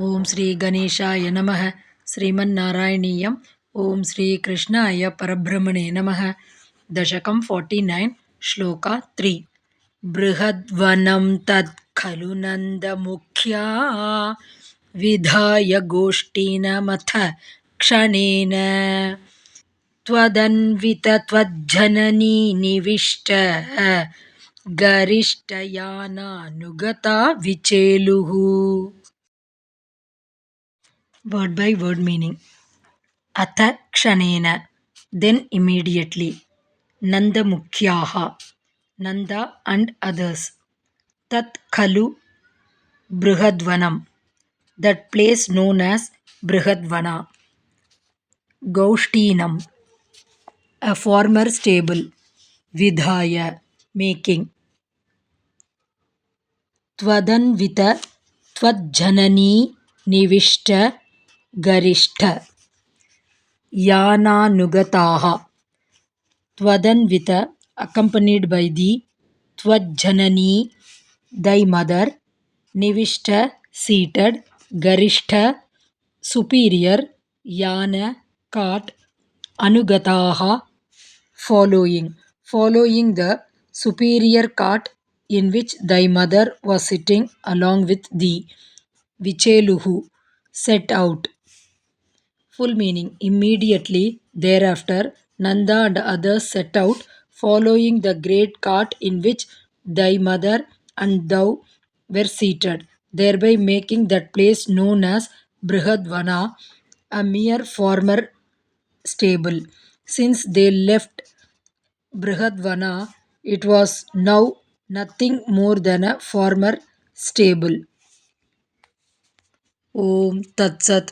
ಓಂ ಶ್ರೀ ಗಣೇಶಾಯ ನಮಃ ಶ್ರೀಮನ್ನಾರಾಯಣೀಯಂ ಓಂ ಶ್ರೀ ಕೃಷ್ಣಾಯ ಪರಬ್ರಹ್ಮಣೇ ನಮಃ ದಶಕಂ 49 ಶ್ಲೋಕ 3 ಬೃಹದ್ವನಂ ತತ್ ಖಲು ನಂದಮುಖ್ಯಾ ವಿಧಾಯ ಗೋಷ್ಠೀನಮಥ ಕ್ಷಣೇನ ತ್ವದನ್ವಿತ ತ್ವಜ್ಜನನೀ ನಿವಿಷ್ಟ ಗರಿಷ್ಠಯಾನಾನುಗತಾ ವಿಚೇಲುಃ. Word by word meaning. Atha kshanena, then immediately. Nanda mukhyaha, Nanda and others. Tat khalu brihadvanam, that place known as Brihadvana. Gaushtinam, a former stable. Vidhaya, making. Tvadanvita, Tvajjanani nivishta garishta. Yananugataha, Tvadanvita, accompanied by the Tvajjanani, thy mother, Nivishta, seated, Garishta, superior, Yana, cart, Anugataha, following the superior cart in which thy mother was sitting along with thee. Vicheluhu, set out. Full meaning. Immediately thereafter, Nanda and others set out, following the great cart in which thy mother and thou were seated, thereby making that place known as Brihadvana, a mere former stable. Since they left Brihadvana, it was now nothing more than a former stable. Om Tat Sat.